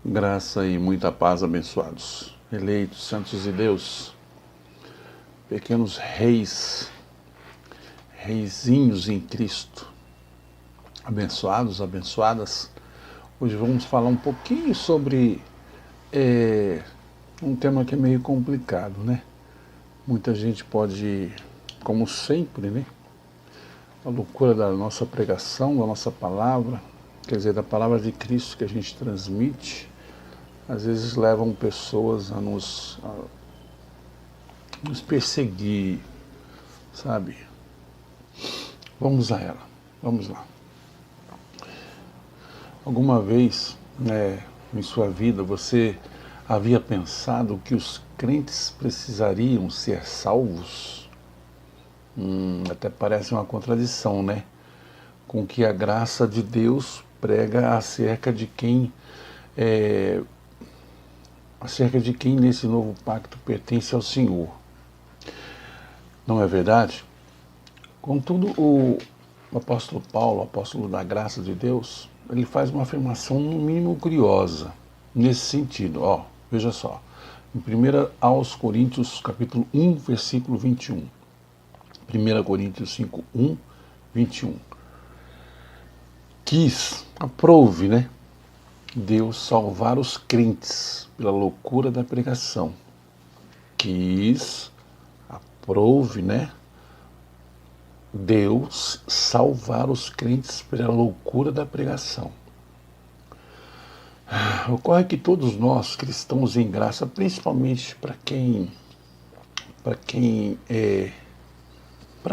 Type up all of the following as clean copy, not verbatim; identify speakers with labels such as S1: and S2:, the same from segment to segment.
S1: Graça e muita paz, abençoados, eleitos, santos de Deus, pequenos reis, reizinhos em Cristo, abençoados, abençoadas. Hoje vamos falar um pouquinho sobre um tema que é meio complicado, né? Muita gente pode, como sempre, né? A loucura da nossa pregação, da nossa palavra, quer dizer, da palavra de Cristo que a gente transmite, às vezes levam pessoas a nos perseguir, sabe? Vamos a ela, vamos lá. Alguma vez, em sua vida, você havia pensado que os crentes precisariam ser salvos? Até parece uma contradição, né? Com que a graça de Deus prega acerca de quem nesse novo pacto pertence ao Senhor. Não é verdade? Contudo, o apóstolo Paulo, o apóstolo da graça de Deus, ele faz uma afirmação no mínimo curiosa nesse sentido. Veja só, em 1 aos Coríntios, capítulo 1, versículo 21. 1 Coríntios 5, 1, 21. Aprove, né? Deus salvar os crentes pela loucura da pregação. Aprove, né? Deus salvar os crentes pela loucura da pregação. Ocorre que todos nós, cristãos em graça, principalmente para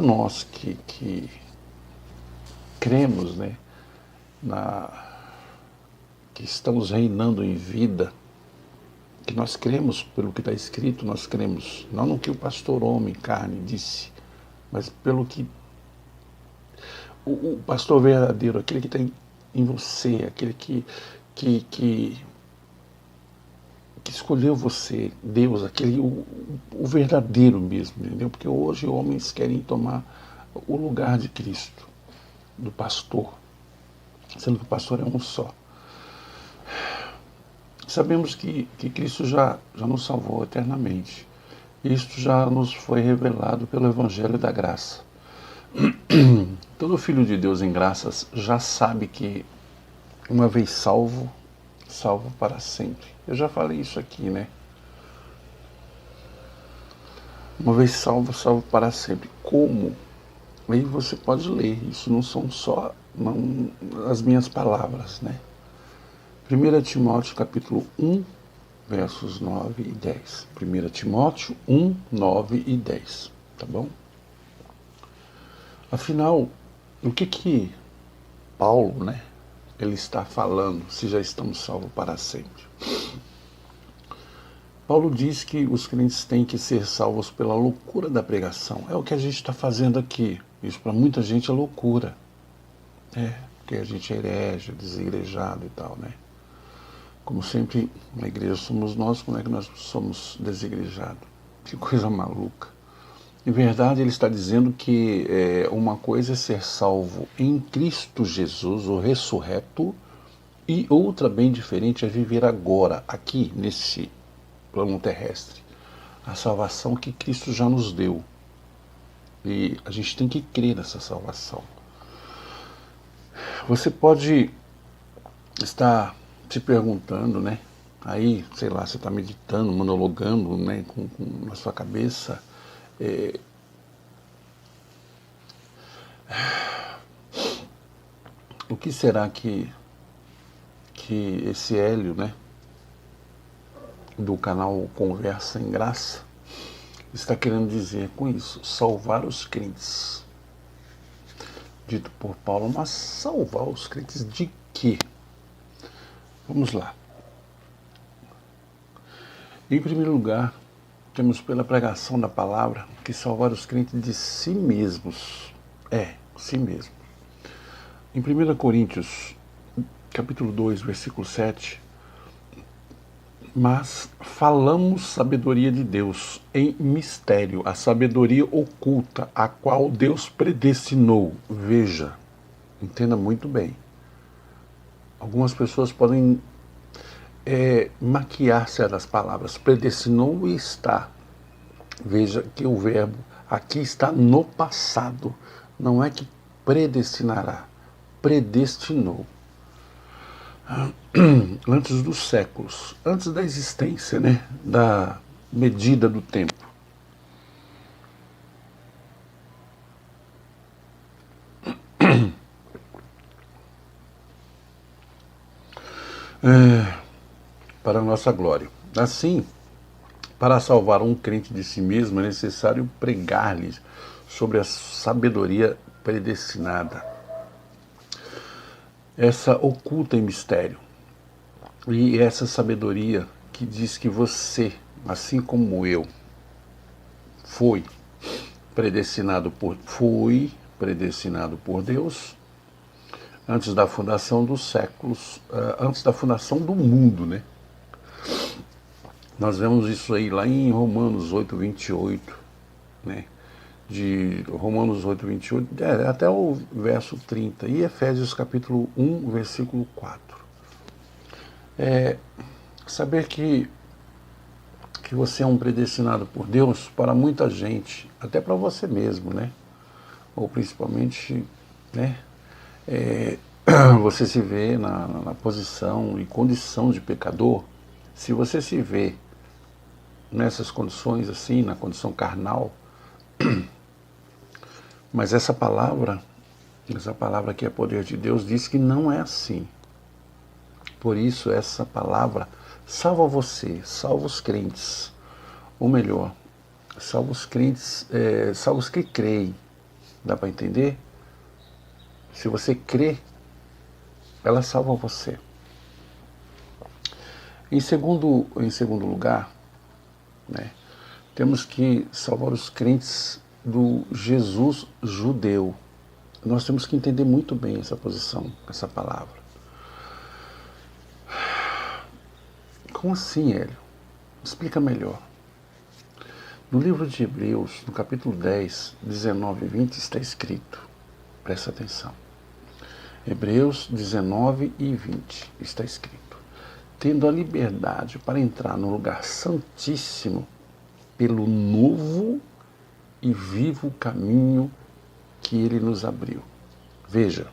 S1: nós que cremos, né, que estamos reinando em vida, que nós cremos pelo que está escrito, nós cremos, não no que o pastor homem, carne, disse, mas pelo que o pastor verdadeiro, aquele que está em você, aquele que escolheu você, Deus, o verdadeiro mesmo, entendeu? Porque hoje homens querem tomar o lugar de Cristo, do pastor, sendo que o pastor é um só. Sabemos que Cristo já nos salvou eternamente. Isto já nos foi revelado pelo Evangelho da Graça. Todo filho de Deus em graças já sabe que uma vez salvo para sempre. Eu já falei isso aqui, né? Uma vez salvo para sempre. Como? Aí você pode ler. Isso não são só as minhas palavras, né? 1 Timóteo capítulo 1, versos 9 e 10. 1 Timóteo 1, 9 e 10. Tá bom? Afinal, o que Paulo, né, ele está falando, se já estamos salvos para sempre? Paulo diz que os crentes têm que ser salvos pela loucura da pregação. É o que a gente está fazendo aqui. Isso para muita gente é loucura. Porque a gente é herege, desigrejado e tal, né? Como sempre, na igreja somos nós, como é que nós somos desigrejados? Que coisa maluca. Em verdade, ele está dizendo que uma coisa é ser salvo em Cristo Jesus, o ressurreto, e outra bem diferente é viver agora, aqui, nesse plano terrestre. A salvação que Cristo já nos deu. E a gente tem que crer nessa salvação. Você pode estar se perguntando, né? Aí, sei lá, você está meditando, monologando, né, na sua cabeça. O que será que esse Hélio, né, do canal Conversa em Graça, está querendo dizer com isso? Salvar os crentes. Dito por Paulo, mas salvar os crentes de quê? Vamos lá. Em primeiro lugar, temos pela pregação da palavra que salvar os crentes de si mesmos. Si mesmo. Em 1 Coríntios, capítulo 2, versículo 7, mas falamos sabedoria de Deus em mistério, a sabedoria oculta, a qual Deus predestinou. Veja, entenda muito bem. Algumas pessoas podem maquiar certas palavras. Predestinou e está. Veja que o verbo aqui está no passado. Não é que predestinará. Predestinou. Antes dos séculos. Antes da existência, né? Da medida do tempo. Para a nossa glória. Assim, para salvar um crente de si mesmo, é necessário pregar-lhe sobre a sabedoria predestinada. Essa oculta em mistério. E essa sabedoria que diz que você, assim como eu, foi predestinado por Deus antes da fundação dos séculos, antes da fundação do mundo, né? Nós vemos isso aí lá em Romanos 8, 28, né? De Romanos 8, 28, até o verso 30, e Efésios capítulo 1, versículo 4. Saber que você é um predestinado por Deus para muita gente, até para você mesmo, né? Ou principalmente, né? Você se vê na posição e condição de pecador. Se você se vê nessas condições assim, na condição carnal, mas essa palavra que é poder de Deus, diz que não é assim. Por isso essa palavra salva você, salva os crentes, ou melhor, salva os crentes, salva os que creem. Dá para entender? Se você crê, ela salva você. Em segundo lugar, né, temos que salvar os crentes do Jesus judeu. Nós temos que entender muito bem essa posição, essa palavra. Como assim, Hélio? Explica melhor. No livro de Hebreus, no capítulo 10, 19 e 20, está escrito, presta atenção. Hebreus 19 e 20 está escrito: tendo a liberdade para entrar no lugar santíssimo pelo novo e vivo caminho que ele nos abriu. Veja,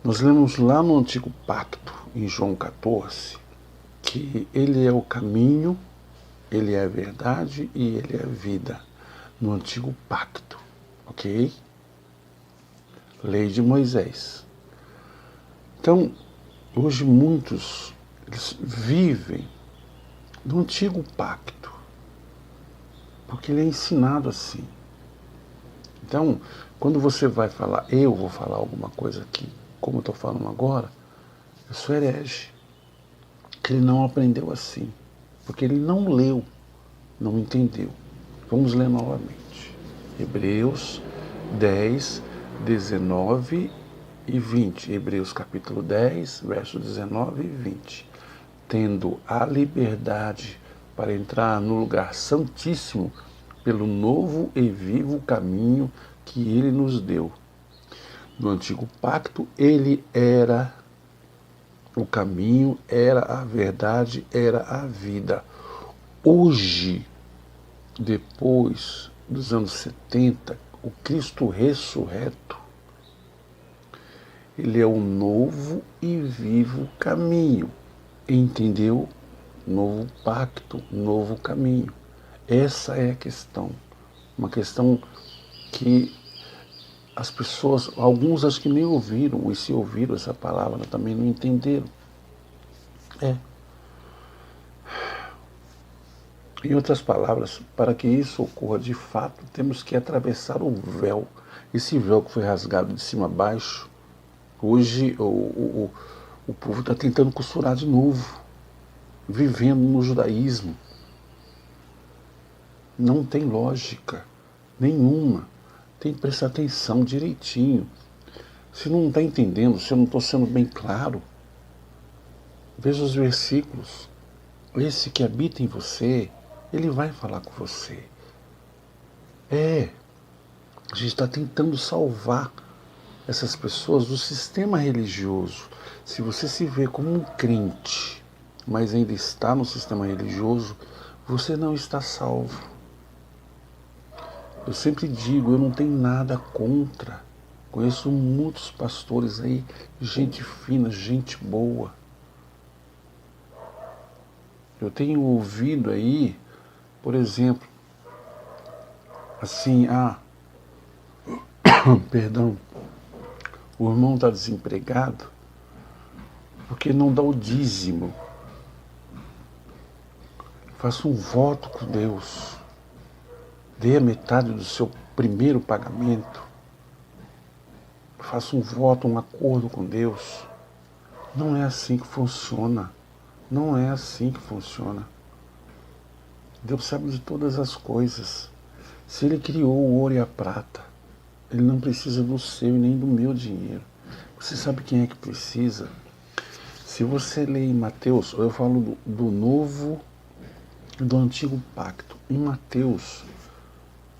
S1: nós lemos lá no Antigo Pacto, em João 14, que ele é o caminho, ele é a verdade e ele é a vida. No Antigo Pacto, ok? Lei de Moisés. Então, hoje muitos eles vivem no Antigo Pacto, porque ele é ensinado assim. Então, quando você vai falar, eu vou falar alguma coisa aqui, como eu estou falando agora, eu sou herege. Que ele não aprendeu assim, porque ele não leu, não entendeu. Vamos ler novamente. Hebreus 10, 19 e 20. Hebreus capítulo 10, versos 19 e 20. Tendo a liberdade para entrar no lugar santíssimo pelo novo e vivo caminho que ele nos deu. No Antigo Pacto, ele era o caminho, era a verdade, era a vida. Hoje, depois dos anos 70, o Cristo ressurreto, ele é o novo e vivo caminho. Entendeu? Novo pacto, novo caminho. Essa é a questão. Uma questão que as pessoas, alguns acho que nem ouviram, e se ouviram essa palavra também não entenderam. Em outras palavras, para que isso ocorra de fato, temos que atravessar o véu. Esse véu que foi rasgado de cima a baixo, hoje o povo está tentando costurar de novo, vivendo no judaísmo. Não tem lógica nenhuma. Tem que prestar atenção direitinho. Se não está entendendo, se eu não estou sendo bem claro, veja os versículos. Esse que habita em você, ele vai falar com você. A gente está tentando salvar essas pessoas do sistema religioso. Se você se vê como um crente, mas ainda está no sistema religioso, você não está salvo. Eu sempre digo, eu não tenho nada contra. Conheço muitos pastores aí, gente fina, gente boa. Eu tenho ouvido aí, por exemplo, assim, perdão, o irmão está desempregado porque não dá o dízimo. Faça um voto com Deus. Dê a metade do seu primeiro pagamento. Faça um voto, um acordo com Deus. Não é assim que funciona. Não é assim que funciona. Deus sabe de todas as coisas. Se Ele criou o ouro e a prata, Ele não precisa do seu e nem do meu dinheiro. Você sabe quem é que precisa? Se você lê em Mateus, eu falo do novo e do antigo pacto. Em Mateus,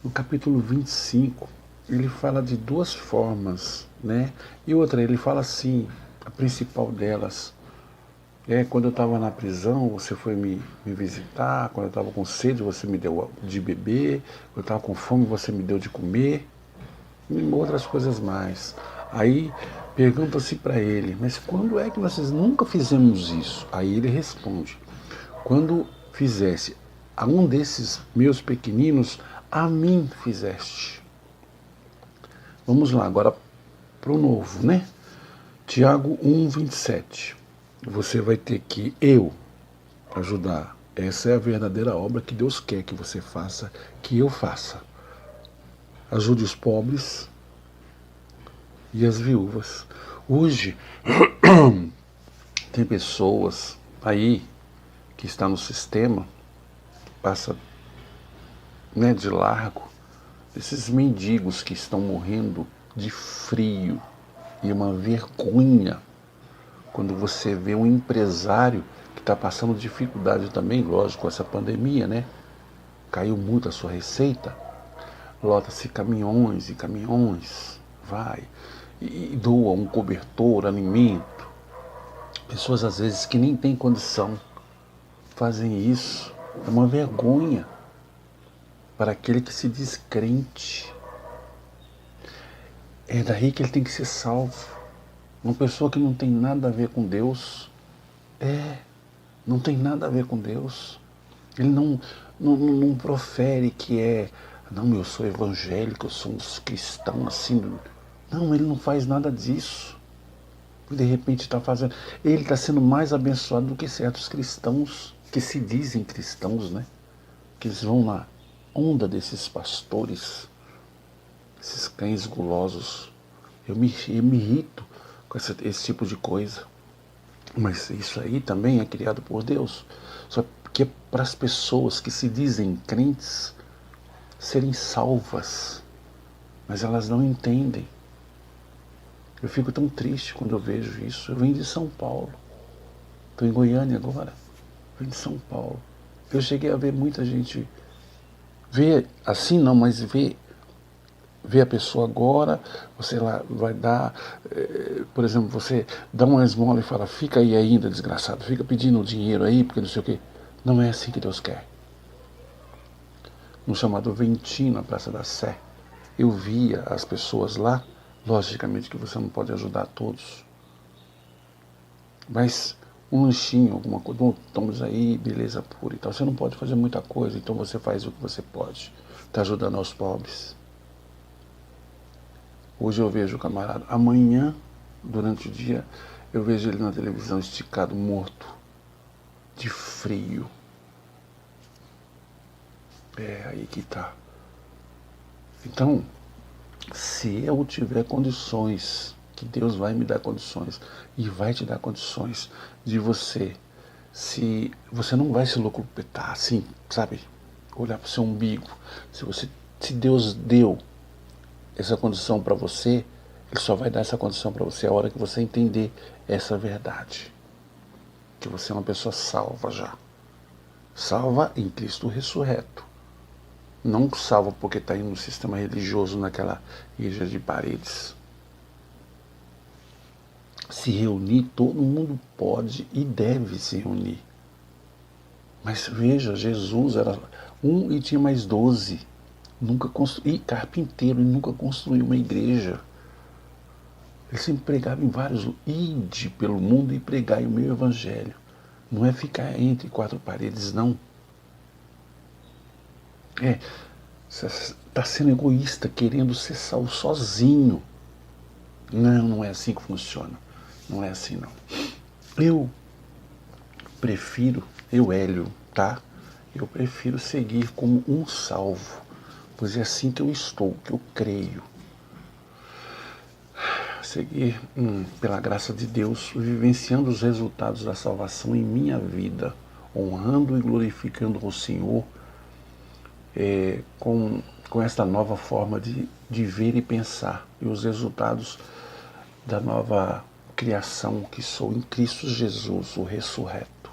S1: no capítulo 25, ele fala de duas formas, né? E outra, ele fala assim, a principal delas, quando eu estava na prisão, você foi me visitar, quando eu estava com sede, você me deu de beber, quando eu estava com fome, você me deu de comer, e outras coisas mais. Aí pergunta-se para ele, mas quando é que nós nunca fizemos isso? Aí ele responde, quando fizesse a um desses meus pequeninos, a mim fizeste. Vamos lá, agora para o novo, né? Tiago 1,27. Você vai ter que ajudar. Essa é a verdadeira obra que Deus quer que você faça, que eu faça. Ajude os pobres e as viúvas. Hoje, tem pessoas aí que estão no sistema, passa, né, de largo, esses mendigos que estão morrendo de frio. E uma vergonha quando você vê um empresário que está passando dificuldade também, lógico, com essa pandemia, né? Caiu muito a sua receita, lota-se caminhões e caminhões, vai, e doa um cobertor, alimento. Pessoas às vezes que nem têm condição fazem isso. É uma vergonha para aquele que se diz crente. É daí que ele tem que ser salvo. Uma pessoa que não tem nada a ver com Deus, não tem nada a ver com Deus. Ele não profere que não, eu sou evangélico, eu sou um cristão assim. Não, ele não faz nada disso. De repente está fazendo. Ele está sendo mais abençoado do que certos cristãos, que se dizem cristãos, né? Que eles vão na onda desses pastores, esses cães gulosos. Eu me irrito com esse tipo de coisa. Mas isso aí também é criado por Deus. Só que é para as pessoas que se dizem crentes serem salvas. Mas elas não entendem. Eu fico tão triste quando eu vejo isso. Eu venho de São Paulo. Estou em Goiânia agora. Venho de São Paulo. Eu cheguei a ver muita gente. Ver assim não, mas ver a pessoa agora, você lá vai dar, por exemplo, você dá uma esmola e fala, fica aí ainda, desgraçado, fica pedindo dinheiro aí, porque não sei o quê. Não é assim que Deus quer. No chamado Ventinho, na Praça da Sé, eu via as pessoas lá, logicamente que você não pode ajudar todos, mas um lanchinho, alguma coisa, bom, estamos aí, beleza pura e tal. Você não pode fazer muita coisa, então você faz o que você pode. Está ajudando aos pobres. Hoje eu vejo o camarada, amanhã, durante o dia, eu vejo ele na televisão esticado, morto, de frio. É aí que tá. Então, se eu tiver condições, que Deus vai me dar condições, e vai te dar condições de você, se você não vai se locupetar assim, sabe? Olhar para o seu umbigo. Se Deus deu essa condição para você, Ele só vai dar essa condição para você a hora que você entender essa verdade. Que você é uma pessoa salva já. Salva em Cristo ressurreto. Não salva porque está indo no sistema religioso naquela igreja de paredes. se reunir, todo mundo pode e deve se reunir. Mas veja, Jesus era um e tinha mais 12. E carpinteiro, e nunca construiu uma igreja. Ele sempre pregava em vários, ide pelo mundo e pregai o meu evangelho. Não é ficar entre quatro paredes, não. Você está sendo egoísta, querendo ser salvo sozinho. Não, não é assim que funciona. Não é assim, não. Eu prefiro, Hélio, tá? Eu prefiro seguir como um salvo, pois é assim que eu estou, que eu creio. Seguir, pela graça de Deus, vivenciando os resultados da salvação em minha vida, honrando e glorificando o Senhor, com esta nova forma de ver e pensar, e os resultados da nova criação que sou em Cristo Jesus, o ressurreto.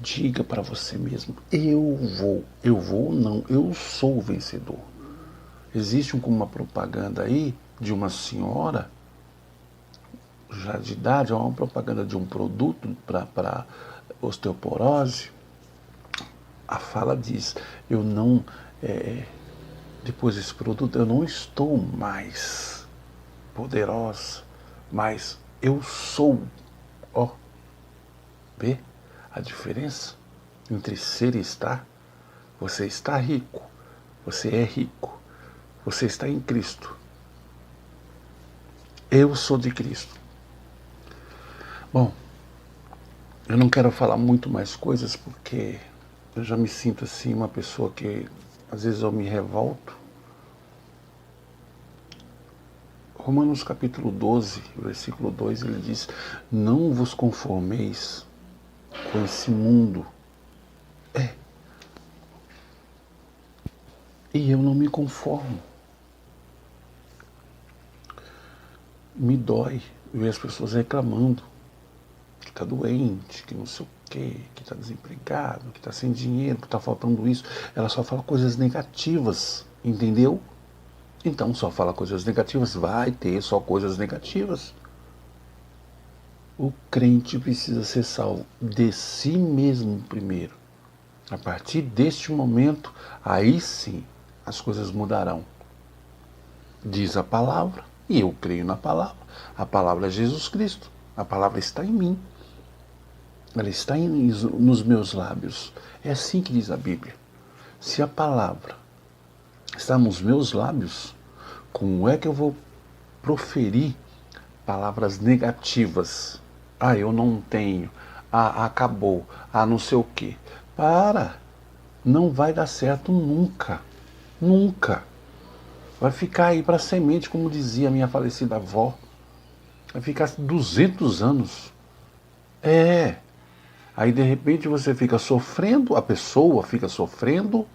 S1: Diga para você mesmo, eu vou não, eu sou o vencedor. Existe uma propaganda aí de uma senhora, já de idade, é uma propaganda de um produto para osteoporose. A fala diz, depois desse produto, eu não estou mais poderosa, mas eu sou. Ó, vê a diferença entre ser e estar? Você está rico, você é rico, você está em Cristo. Eu sou de Cristo. Bom, eu não quero falar muito mais coisas porque eu já me sinto assim uma pessoa que às vezes eu me revolto. Romanos capítulo 12, versículo 2, ele diz, não vos conformeis com esse mundo. E eu não me conformo. Me dói ver as pessoas reclamando que está doente, que não sei o quê, que está desempregado, que está sem dinheiro, que está faltando isso. Ela só fala coisas negativas, entendeu? Então, só fala coisas negativas, vai ter só coisas negativas. O crente precisa ser salvo de si mesmo primeiro. A partir deste momento, aí sim, as coisas mudarão. Diz a palavra, e eu creio na palavra. A palavra é Jesus Cristo. A palavra está em mim. Ela está nos meus lábios. É assim que diz a Bíblia. Se a palavra está nos meus lábios, como é que eu vou proferir palavras negativas? Ah, eu não tenho. Ah, acabou. Ah, não sei o quê. Para. Não vai dar certo nunca. Nunca. Vai ficar aí para semente, como dizia a minha falecida avó. Vai ficar 200 anos. Aí de repente você fica sofrendo, a pessoa fica sofrendo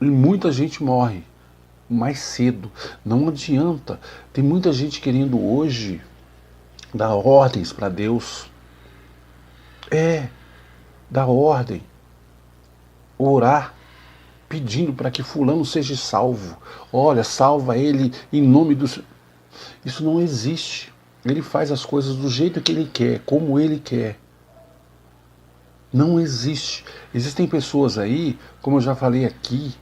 S1: e muita gente morre mais cedo. Não adianta. Tem muita gente querendo hoje dar ordens para Deus. Dar ordem. Orar, pedindo para que fulano seja salvo. Olha, salva ele em nome do Senhor. Isso não existe. Ele faz as coisas do jeito que ele quer, como ele quer. Não existe. Existem pessoas aí, como eu já falei aqui,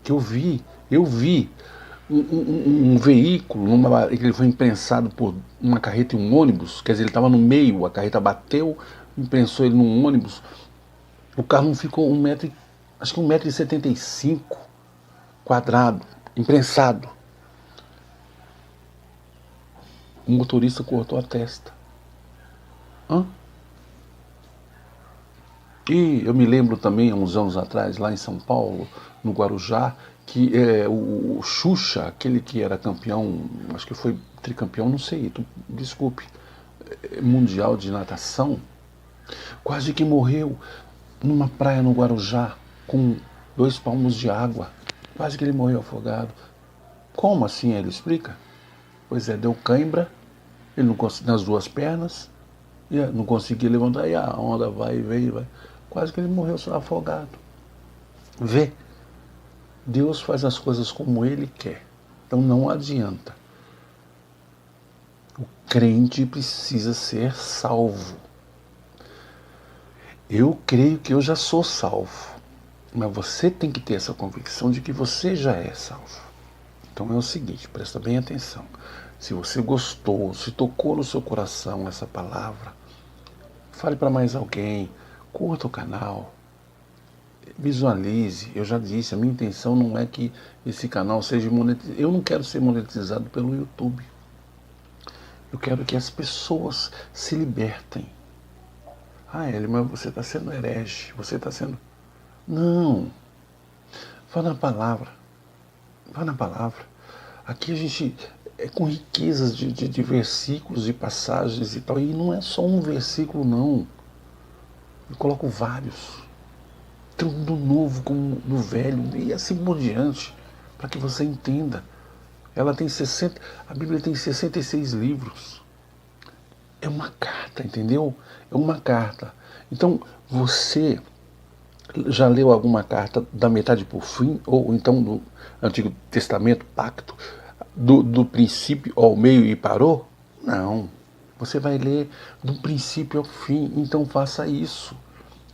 S1: que eu vi um veículo, ele foi imprensado por uma carreta e um ônibus, quer dizer, ele estava no meio, a carreta bateu, imprensou ele num ônibus, o carro não ficou acho que 1,75 m quadrado, imprensado. O motorista cortou a testa. E eu me lembro também, há uns anos atrás, lá em São Paulo, no Guarujá, que o Xuxa, aquele que era campeão, acho que foi tricampeão, não sei, desculpe, mundial de natação, quase que morreu numa praia no Guarujá, com 2 palmos de água. Quase que ele morreu afogado. Como assim? Ele explica. Pois é, deu cãibra, ele não conseguiu nas 2 pernas, e não conseguia levantar, e a onda vai e vem, vai. Quase que ele morreu afogado. Vê, Deus faz as coisas como Ele quer. Então não adianta. O crente precisa ser salvo. Eu creio que eu já sou salvo, mas você tem que ter essa convicção de que você já é salvo. Então é o seguinte, presta bem atenção. Se você gostou, se tocou no seu coração essa palavra, fale para mais alguém, curta o canal, visualize. Eu já disse, a minha intenção não é que esse canal seja monetizado. Eu não quero ser monetizado pelo YouTube. Eu quero que as pessoas se libertem. Ah, Eli, mas você está sendo herege, você está sendo... Não, vá na palavra, vá na palavra. Aqui a gente é com riquezas de versículos e passagens e tal, e não é só um versículo não. Eu coloco vários, tanto do novo como do velho, e assim por diante, para que você entenda. Ela tem 60, a Bíblia tem 66 livros. É uma carta, entendeu? É uma carta. Então, você já leu alguma carta da metade para o fim? Ou então do Antigo Testamento, pacto, do princípio ao meio e parou? Não. Você vai ler do princípio ao fim. Então faça isso.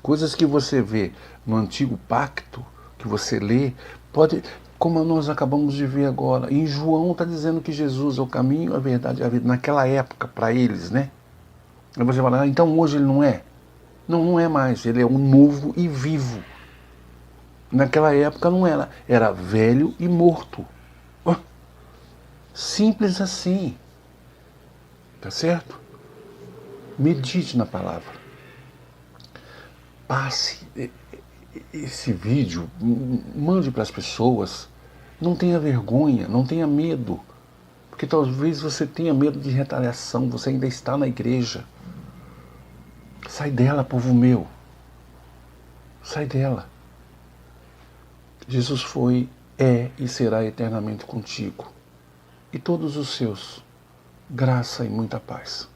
S1: Coisas que você vê no Antigo Pacto, que você lê, pode... Como nós acabamos de ver agora, em João está dizendo que Jesus é o caminho, a verdade e a vida, naquela época, para eles, né? Aí você fala, então hoje ele não é? Não, não é mais, ele é um novo e vivo. Naquela época não era, era velho e morto. Simples assim, tá certo? Medite na palavra. Passe esse vídeo, mande para as pessoas. Não tenha vergonha, não tenha medo. Porque talvez você tenha medo de retaliação, você ainda está na igreja. Sai dela, povo meu. Sai dela. Jesus foi, é e será eternamente contigo. E todos os seus. Graça e muita paz.